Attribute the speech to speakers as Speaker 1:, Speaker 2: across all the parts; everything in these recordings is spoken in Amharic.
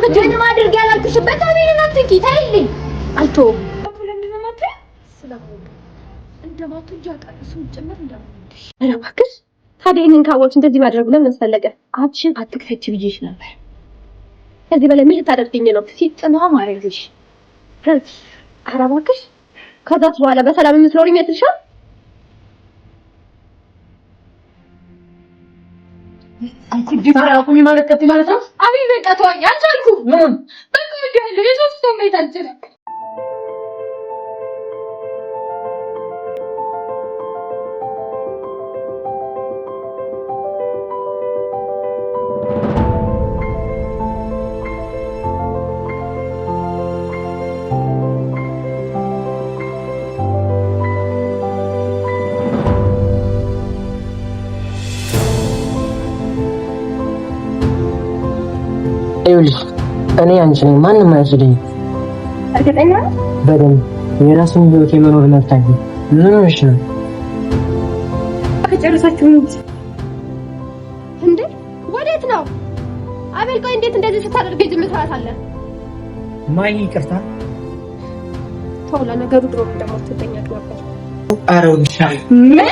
Speaker 1: አትጂ ምን ማድረግ ያላልኩሽ በታቢና አትጂ ታይልኝ አልቶ ለምንድነው ማታ ስለሞት እንደማትጂ አቃሱ ጭምር እንደማትሽ አረ እባክሽ ታዲያ እኔን ካወቅሽ እንደዚህ ማድረግ ለምን አስፈለገ አትሽን አትክፈቺ ብዬሽ ነበር ከዚህ በላይ ምን ልታደርጊኝ ነው ሲጥማ ማረግሽ አረ እባክሽ ከዛስ በኋላ በሰላም የምትኖሪኝ የትሻል አንቺ ዲፋራቁሚ ማለት ከቲ ማለት ነው አብይ በቃ ተወኝ አልቻልኩም ምን በቃ ወዲያለሁ የሶስት ሰው ቤት አልችልም
Speaker 2: ይኸውልሽ እኔ አንቺ ነኝ ማንንም አይወስደኝ
Speaker 1: እርግጠኛ
Speaker 2: በደንብ የራስን ህይወት የመኖር መብት አለ ምን ሆነሽ ነው
Speaker 1: ከጨረሳችሁ እንዴ ወዴት ነው አቤል ቆይ እንዴት እንደዚህ ስታደርገኝ ዝም ትላታለህ
Speaker 2: ማይ ይቅርታ
Speaker 1: ተውላ ነገሩ ድሮ እንደማትወደኝ ነበር
Speaker 2: አረውልሽ ምን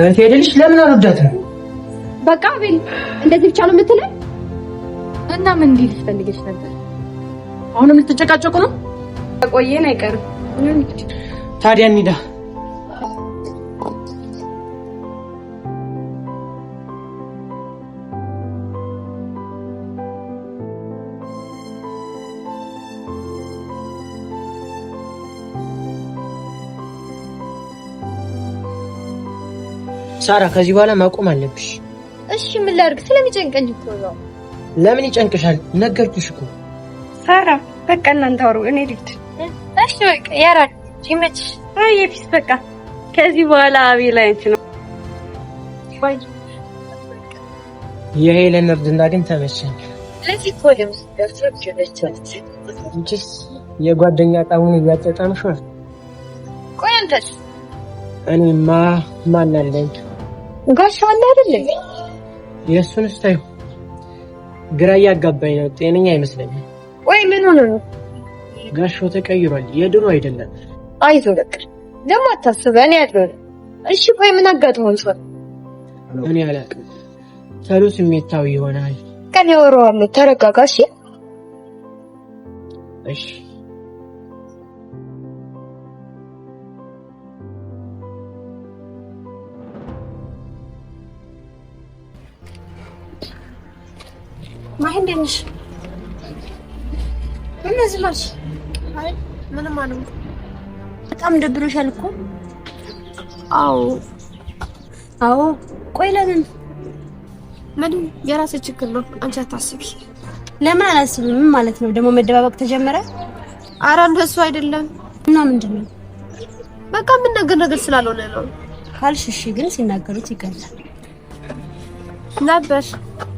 Speaker 2: እቴልሽ ለምን አልወዳትም
Speaker 1: በቃ አቤል እንደዚህ ብቻ ነው የምትለኝ እና ምን እንዲልሽ ፈልገሽ ነበር አሁንም ልትጨቃጨቁ ነው ቆየን አይቀርም
Speaker 2: ታዲያ እንሂዳ ሳራ ከዚህ በኋላ ማቆም አለብሽ
Speaker 1: እሺ ምን ላድርግ ስለሚጨንቀኝ እኮ ነው
Speaker 2: ለምን ይጨንቅሻል ነገርኩሽ እኮ
Speaker 1: ሳራ በቃ እናንተ አውሩ እኔ ልሂድ እሺ በቃ ያራል ይመች የፒስ በቃ ከዚህ በኋላ አቤል አንቺ ነው ባይ
Speaker 2: የሄለን እርድና ግን ተመቸኝ
Speaker 1: ለዚህ ኮለም ደርሶች ደርሶች
Speaker 2: እንቺስ የጓደኛ ጣሙን እያጠጣምሽ ነው
Speaker 1: ቆይ አንተስ
Speaker 2: እኔማ ማን አለኝ
Speaker 1: ጋሽ አለ አይደል
Speaker 2: የሱን ስታዩ ግራ ያጋባኝ ነው ጤነኛ አይመስለኝም
Speaker 1: ወይ ምን ሆነ ነው
Speaker 2: ጋሾ ተቀይሯል የድሮ አይደለም
Speaker 1: አይዞ በቃ ደግሞ አታስብ እኔ ያለው እሺ ቆይ ምን አጋጥሞን ሰው
Speaker 2: እኔ አላውቅም ተሉ ስሜታዊ ይሆናል
Speaker 1: ቀን ያወራዋለሁ ተረጋጋሽ
Speaker 2: እሺ
Speaker 1: ማህንደንሽ ምን ዝማሽ አይ ምንም አለው በጣም ደብሮሻል እኮ አዎ ቆይ ለምን የራስህ ችግር ነው አንቺ አታስቢ ለምን አላስብም ምን ማለት ነው ደግሞ መደባበቅ ተጀመረ ኧረ እንደሱ አይደለም እና ምንድነው በቃ ምን ነገር ስላልሆነ ነው ካልሽ እሺ ግን ሲናገሩት ይገርማል ነበር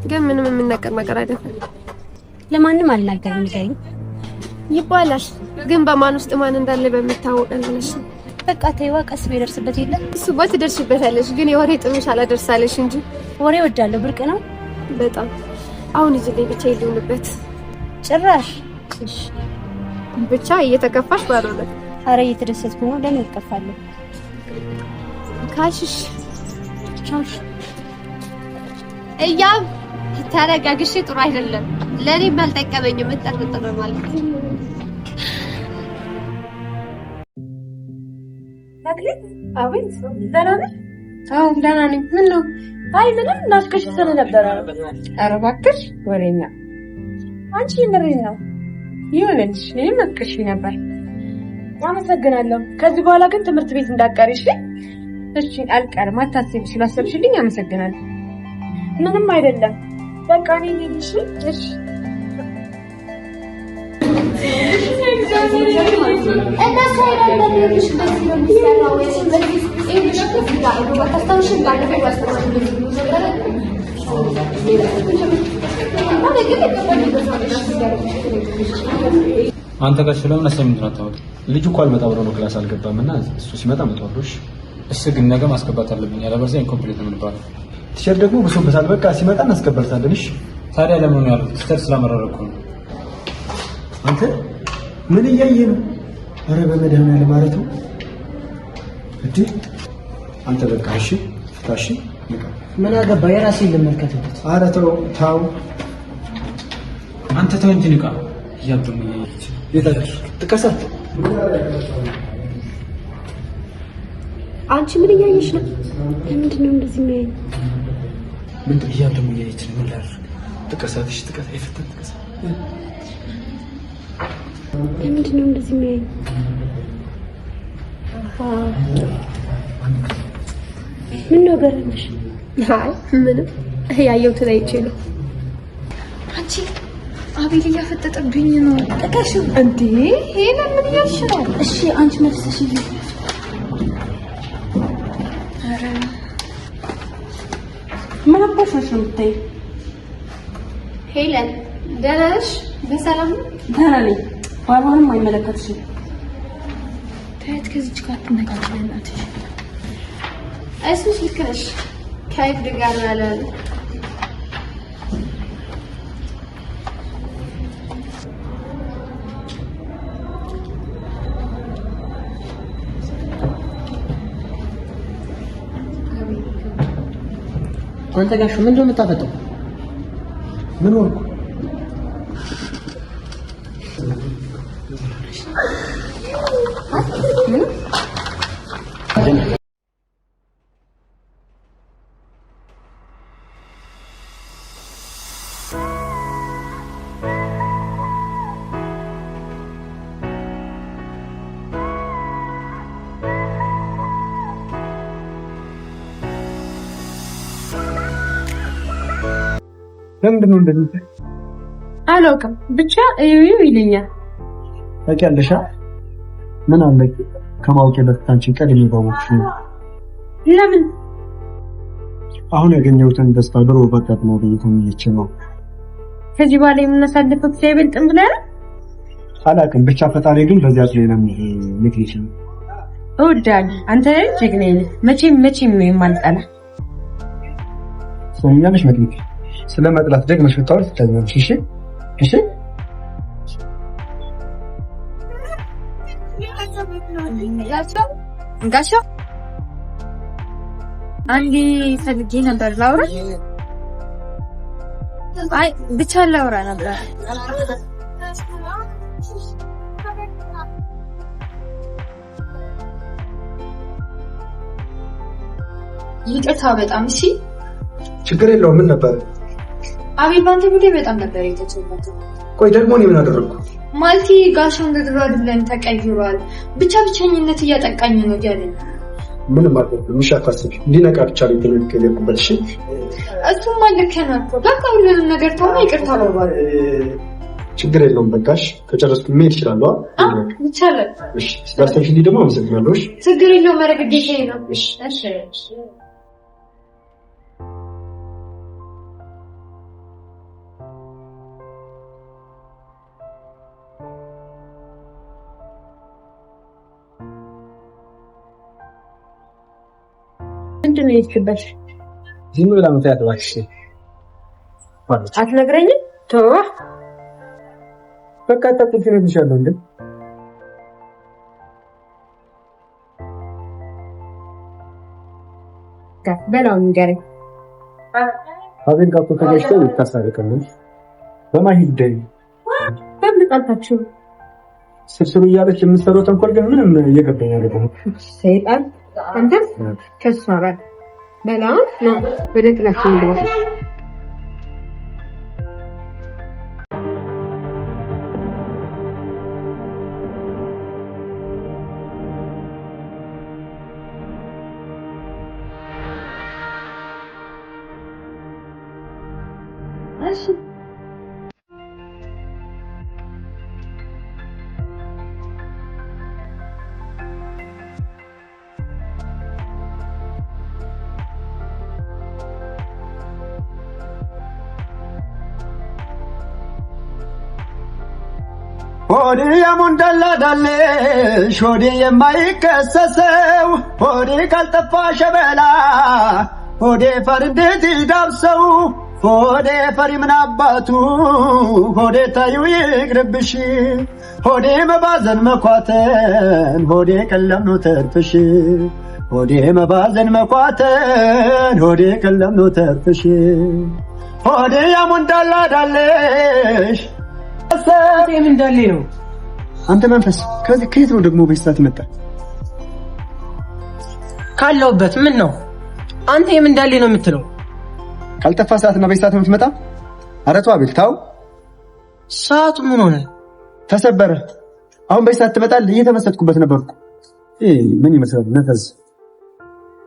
Speaker 1: ግን ምንም የምንነገር ነገር አይደለም ለማንም አልናገርም ይገኝ ይባላል ግን በማን ውስጥ ማን እንዳለ በሚታወቀልሽ በቃ ተይዋ ቀስ በደርስበት የለም እሱ ባትደርሽበታለሽ ግን የወሬ ጥምሽ አላደርሳለሽ እንጂ ወሬ ወዳለው ብርቅ ነው በጣም አሁን እዚህ ላይ ብቻ ይሉንበት ጭራሽ እሺ ብቻ እየተከፋሽ ባልሆነ አረ እየተደሰትኩ ነው ለምን እከፋለሁ ካሽሽ ቻውሽ እያም ተረጋግሽ ጥሩ አይደለም ለኔ ባልጠቀመኝም ተጠርጥር ማለት ታክሊት አቤት ደህና ነሽ አዎ ደህና ነኝ ምን ነው አይ ምንም ናፍቀሽ ስለነበረ ኧረ እባክሽ ወሬኛ አንቺ ምንድን ነው ይሁንሽ እኔም ናፍቀሽ ነበር አመሰግናለሁ ከዚህ በኋላ ግን ትምህርት ቤት እንዳትቀሪሽ እሺ አልቀርም አታስቢ ስላሰብሽልኝ አመሰግናለሁ ምንም አይደለም በቃ እኔ ልጅ እሺ እና ሳይራን ለምንሽ በዚህ ነው የሚሰራው ወይስ በዚህ እሺ ከፍታው ወጣታውሽ ባለፈው ያስተማሩኝ
Speaker 3: አንተ ጋር ስለምን አሳይመንት አታወጣ ልጅ እኮ አልመጣ ብሎ ነው ክላስ አልገባምና እሱ ሲመጣ መጣውሽ እሺ ግን ነገ ማስገባት አለብኝ ያለበለዚያ ኢንኮምፕሊት ነው የሚባለው
Speaker 4: ቲሸርት ደግሞ ብሶበታል በቃ ሲመጣ እናስገባታለን እሺ
Speaker 3: ታዲያ ለምን ነው ያሉት? ስተር ስለመረረኩ ነው።
Speaker 4: አንተ ምን እያየህ ነው? ኧረ በመድኃኒዓለም ማለት ነው እንዴ? አንተ በቃ እሺ ታሺ
Speaker 2: ምን አገባ? የራሴን ልመልከትበት።
Speaker 4: ኧረ ተው
Speaker 3: አንተ ተው እንጂ ንቃ። እያብዱም
Speaker 4: የታች ጥቀሳት።
Speaker 1: አንቺ ምን እያየሽ ነው? ምንድን ነው እንደዚህ የሚያየኝ?
Speaker 4: ምንድን እያብዱም እያየች ነው? ምን ላድርግ? ጥቀሳት። እሺ ጥቀሳት። የፈተን ጥቀሳት።
Speaker 1: ምንድን ነው እንደዚህ የሚያየኝ? ምን ነው ገረመሽ? አይ ምንም ያየሁትን አይቼ ነው።
Speaker 5: አንቺ አቤል እያፈጠጠብኝ ነው። ጥቀሽ እንዴ ሄለን ምን እያልሽ ነው? እሺ አንቺ መልሰሽ ይሄ አረ ምን አባሽ ነው የምታይ?
Speaker 1: ሄለን ደህና ነሽ? በሰላም ነው?
Speaker 5: ደህና ነኝ። ባባንም አይመለከትሽም። ታየት ከዚች ጋር ትነጋገር እናትሽ።
Speaker 1: እሱስ ልክ ነሽ። ከይፍድ ጋር ነው ያለው።
Speaker 2: አንተ ጋሽ ምንድን ነው የምታፈጠው?
Speaker 4: ምን ሆንኩ? ለምንድን ነው እንደዚህ?
Speaker 5: አላውቅም ብቻ እዩ ይለኛል።
Speaker 4: ታውቂያለሽ? ምን አለ ከማውቄ በፊት አንቺን ቀድሜ ባወቅሽ ነው።
Speaker 5: ለምን?
Speaker 4: አሁን ያገኘሁትን ደስታ ድሮ ባጋጥመው ብዬ ተመኘች ነው።
Speaker 5: ከዚህ በኋላ የምናሳልፈው ጊዜ አይበልጥም ብለህ ነው?
Speaker 4: አላውቅም ብቻ ፈጣሪ ግን በዚያ ስለለም ልክልሽ ነው።
Speaker 5: እወዳለሁ። አንተ ጀግናዬ ነህ። መቼም ነው የማልጠላ።
Speaker 4: ሰውኛለሽ መጥልቅ ስለመጥላት ደግመሽ ብታወሪ ትታኛለሽ። እሺ እሺ
Speaker 5: ጋሻ አንዴ ፈልጌ ነበር ላውራ። አይ ብቻ ላውራ ነበር። ይቅርታ በጣም እሺ።
Speaker 4: ችግር የለውም። ምን ነበር?
Speaker 5: አቤል ባንተ ጉዳይ በጣም ነበር የተጨነቀው።
Speaker 4: ቆይ ደግሞ እኔ ምን አደረኩ?
Speaker 5: ማለቴ ጋሻ እንደድሮ አይደለም ተቀይሯል። ብቸኝነት እያጠቃኝ ነው ያለኝ።
Speaker 4: ምንም ማለት ነው አታስቢ። እንዲነቃ ብቻ ነው የተነገረበት። እሺ
Speaker 5: እሱማ ልክ ነህ እኮ። በቃ ሁሉንም ነገር ተውና ይቅርታ ባባል።
Speaker 4: ችግር የለውም። በቃሽ ከጨረስኩ መሄድ እችላለሁ።
Speaker 5: ይቻላል።
Speaker 4: እሺ ስላስተሽልኝ ደግሞ አመሰግናለሁ። እሺ
Speaker 5: ችግር የለውም። መረግዴሽ ነው። እሺ እሺ ምንድን ነው የሄድክበት?
Speaker 4: ዝም ብላ መታየት እባክሽ።
Speaker 5: አትነግረኝም? ተው
Speaker 4: በቃ ተጥፍልሻለሁ እንዴ?
Speaker 5: በላው ንገረኝ።
Speaker 4: አቤል ጋር ተገጭተው ይታሰረቀልን በማሂድ ደይ
Speaker 5: በምጣጣችሁ
Speaker 4: ስብስሩ እያለች የምትሰራው ተንኮል ግን ምንም እየገባኝ አይደለም።
Speaker 5: ሰይጣን አንተ ከሷ ጋር በላው ነው ወደ ክላስ ነው።
Speaker 4: ሆዴ ያሙንደላዳለሽ ሆዴ የማይከሰሰው ሆዴ ካልጠፋ ሸበላ ሆዴ ፈርንዴት ይዳብሰው ሆዴ ፈሪ ምን አባቱ ሆዴ ታዩ ይቅርብሽ ሆዴ መባዘን መኳተን ሆዴ ቀለም ነው ተርፍሽ ሆዴ መባዘን መኳተን ሆዴ ቀለም ነው ተርፍሽ ሆዴ ያሙንዳላ ዳለሽ
Speaker 2: ሰም እንዳለ ነው
Speaker 4: አንተ መንፈስ ከየት ነው ደግሞ በስታት መጣ
Speaker 2: ካለውበት ምን ነው አንተ የምን እንዳለ ነው የምትለው
Speaker 4: ካልጠፋ ሰዓት ነው በስታት የምትመጣ አረቱ አቤል ታው
Speaker 2: ሰዓቱ ምን ሆነ
Speaker 4: ተሰበረ አሁን በስታት ትመጣለህ እየተመሰጥኩበት ነበርኩ ምን ይመስላል ነፈስ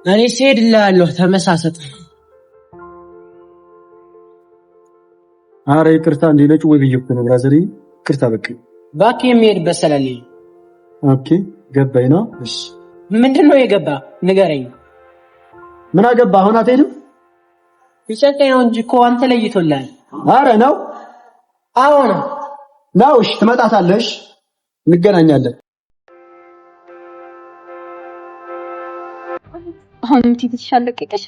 Speaker 2: እኔ ሲሄድልሃለሁ ተመሳሰጥ
Speaker 4: አረ ይቅርታ እንደ ነጭ ወይ በየኩ ነው ብራዘሪ ይቅርታ በቃ
Speaker 2: ባክ የሚሄድበት ሰላልኝ
Speaker 4: ኦኬ ገባኝ ነው እሺ
Speaker 2: ምንድነው የገባ ንገረኝ
Speaker 4: ምን አገባ አሁን አትሄድም
Speaker 2: ይጨቀኝ ነው እንጂ እኮ አንተ ለይቶልሃል
Speaker 4: አረ ነው
Speaker 2: አዎ ነው
Speaker 4: እሺ ትመጣታለሽ እንገናኛለን
Speaker 1: አሁን ትይትሻለቀቀሽ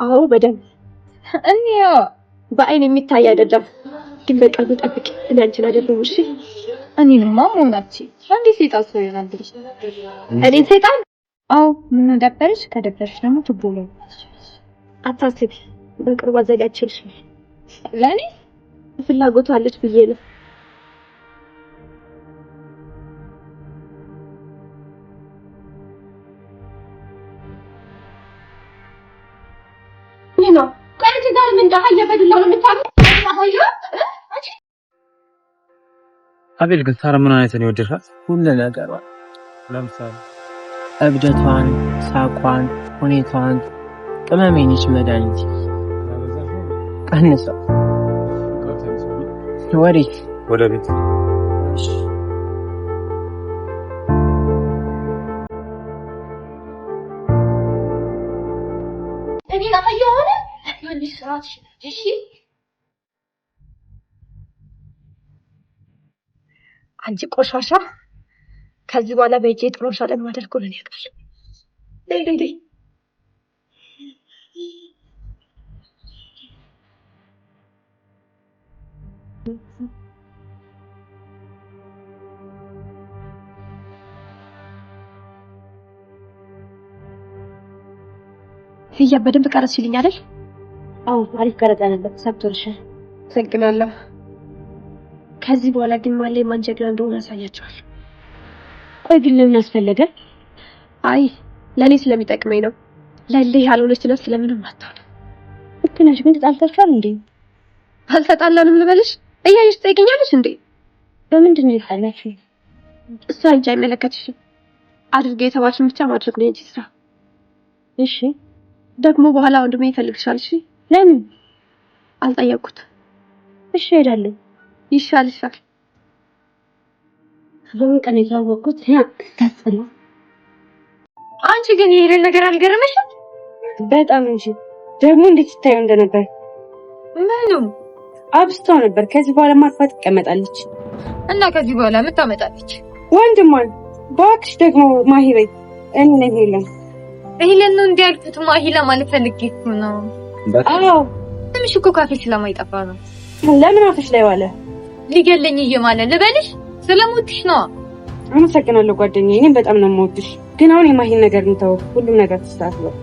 Speaker 1: አዎ በደንብ እንያ በአይን የሚታይ አይደለም ግን በቃሉ ጠብቂ እኔ አንቺን አይደለም እሺ
Speaker 5: እኔንማ ሞናቺ አንዴ ሰይጣን ሰው ይላል
Speaker 1: እኔ ሰይጣን
Speaker 5: አው ምን ደበረሽ ከደበረሽ ደግሞ ትቦለ
Speaker 1: አታስቢ በቅርቡ አዘጋጅልሽ
Speaker 5: ለኔ
Speaker 1: ፍላጎቱ አለች ብዬ ነው ነው ቀርጭ ጋር ምን ዳህያ በድላው የምታምጥ
Speaker 3: አቤል ግን ሳራ ምን አይነት ነው የወደድሻት
Speaker 2: ሁሉ ነገሯ
Speaker 3: ለምሳሌ
Speaker 2: እብደቷን ሳቋን ሁኔታዋን ቅመሜንሽ መድኃኒት ቀንሰው ወደ ቤት
Speaker 1: እኔ ናፈየው ሆነ ይኸውልሽ ስራትሽ እሺ አንቺ ቆሻሻ ከዚህ በኋላ በእጄ ጥሎሽ አለማደርኩ ነው ያቀሽ ለይ ህያ በደንብ ቀረጽሽልኝ አይደል? አዎ አሪፍ ቀረጻ ነበር ሰብቶልሻል ሰግናለሁ ከዚህ በኋላ ግን ማለይ ማንጀግራ እንደሆነ ያሳያቸዋል ቆይ ግን ለምን አስፈለገ አይ ለኔ ስለሚጠቅመኝ ነው ለልህ ያልሆነች ነው ስለምንም አታውቅ እክነሽ ግን ተጣልተሻል እንዴ አልተጣላንም ልበልሽ እያይሽ ትጠይቂኛለሽ እንዴ በምንድን ነው ይጣላሽ እሱ አንቺ አይመለከትሽም አድርጌ የተባልሽን ብቻ ማድረግ ነው እንጂ ስራ እሺ ደግሞ በኋላ ወንድሜ ይፈልግሻል እሺ ለምን አልጠየቅኩት እሺ ሄዳለሁ ይሻልሻል ለምን ቀን የተዋወቅኩት ያ ታስፈላ አንቺ ግን ይሄን ነገር አልገረመሽም በጣም እንጂ ደግሞ እንዴት ስታየው እንደነበር ምንም አብስታው ነበር ከዚህ በኋላ ማጥፋት ትቀመጣለች
Speaker 5: እና ከዚህ በኋላ ምን ታመጣለች
Speaker 1: ወንድሟን ባክሽ ደግሞ ማሂበይ እኔ ሄለን
Speaker 5: ይሄን ነው እንዲያልኩት ማሂላ ማለት ፈልጌ ነው
Speaker 1: አዎ
Speaker 5: ትንሽ እኮ ካፌ ስለማይጠፋ ነው
Speaker 1: ለምን አፍሽ ላይ ዋለ
Speaker 5: ሊገለኝ እየማለ ልበልሽ ስለሞትሽ ነው
Speaker 1: አመሰግናለሁ ጓደኛዬ እኔም በጣም ነው የምወድሽ ግን አሁን የማሂን ነገር እንተው ሁሉም ነገር ተስተካክሏል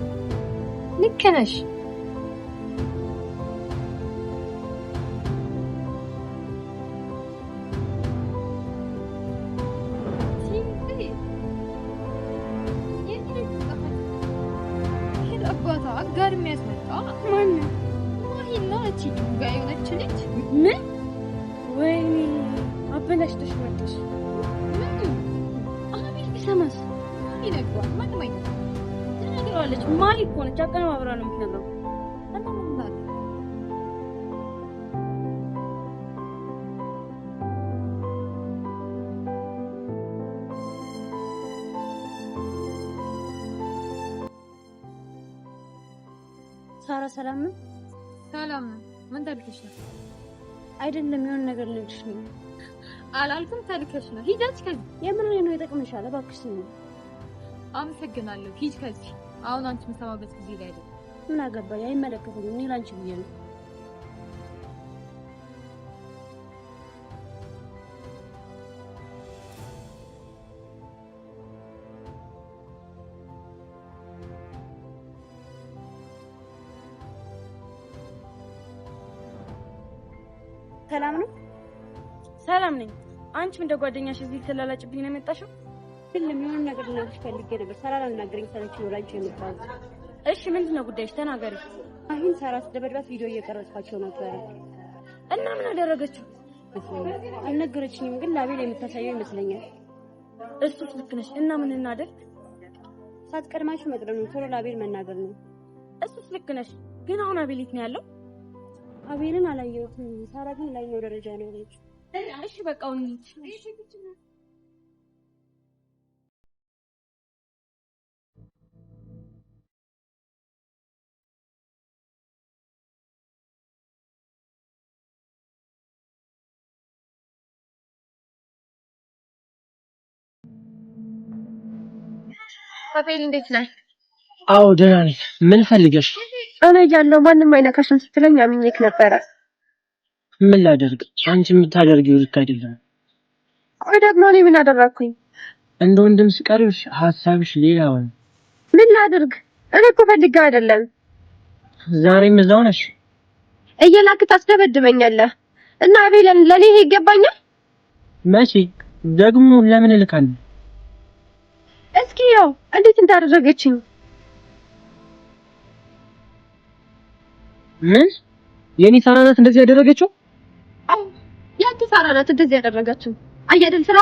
Speaker 5: ልክ ነሽ አጋር የሚያስመጣ
Speaker 1: ማን
Speaker 5: ማሂና እቺ ድንጋይ የሆነች ልጅ
Speaker 1: ምን ወይኔ አበላሽተሽ መጥተሽ
Speaker 5: አቤል ቢሰማስ ይነግሯል ማንም አይነግረው
Speaker 1: ትነግረዋለች ማሂ እኮ ነች አቀነባብራ ነው የምትነግረው ሳራ ሰላም ነው
Speaker 5: ሰላም ነው ምን ታልከሽ ነው
Speaker 1: አይደለም የሆነ ነገር ልልሽ ነው
Speaker 5: አላልኩም ታልከሽ ነው ሂጂት ከዚህ
Speaker 1: የምን ነው ይጠቅምሻል እባክሽ ነው
Speaker 5: አመሰግናለሁ ሂጂ ከዚህ አሁን አንቺ የምትሰማበት ጊዜ ላይ አይደለም
Speaker 1: ምን አገባኝ አይመለከተኝም እኔ ላንቺ ብዬ ነው ሰላም ነው?
Speaker 5: ሰላም ነኝ። አንቺ እንደ ጓደኛሽ እዚህ ተላላጭብኝ ነው የመጣሽው?
Speaker 1: ግን የሆነ ነገር ልነግርሽ ፈልጌ ነበር። ሰላም አናገረኝ ሰለች ነው ላንቺ የመጣሁት።
Speaker 5: እሺ ምንድነው ጉዳይሽ? ተናገሪ።
Speaker 1: አሁን ሰራ ስደበድባት ቪዲዮ እየቀረጽኳቸው ነበር።
Speaker 5: እና ምን አደረገችው?
Speaker 1: አልነገረችኝም፣ ግን ላቤል የምታሳየው ይመስለኛል።
Speaker 5: እሱስ ልክ ነሽ። እና ምን እናደርግ?
Speaker 1: ሳትቀድማችሁ መቅደም ነው። ቶሎ ላቤል መናገር ነው።
Speaker 5: እሱስ ልክ ነሽ። ግን አሁን አቤል የት ነው ያለው?
Speaker 1: አቤልን አላየሁትም። ሳራ ግን ላይኛው ደረጃ ነው ያለችው።
Speaker 5: እሺ በቃ እንሂድ።
Speaker 1: አቤል እንዴት ነህ?
Speaker 2: አዎ ደህና ነኝ። ምን ፈልገሽ?
Speaker 1: እኔ እያለሁ ማንም አይነካሽም ስትለኝ አምኜክ ነበረ።
Speaker 2: ምን ላደርግ? አንቺ የምታደርጊው ልክ አይደለም።
Speaker 1: ቆይ ደግሞ እኔ ምን አደረኩኝ?
Speaker 2: እንደ ወንድም ስቀርብሽ ሀሳብሽ ሌላ ሆነ።
Speaker 1: ምን ላድርግ? እኔ እኮ ፈልጌ አይደለም።
Speaker 2: ዛሬም እዛው ነሽ።
Speaker 1: እየላክ ታስደበድበኛለህ እና አቤልን ለኔ ይገባኛል?
Speaker 2: መቼ ደግሞ ለምን እልካለሁ?
Speaker 1: እስኪ ያው እንዴት እንዳደረገችኝ።
Speaker 2: ምን? የኔ ሳራ ናት እንደዚህ ያደረገችው?
Speaker 1: አዎ ያንተ ሳራ ናት እንደዚህ ያደረገችው። አየህ አይደል ስራ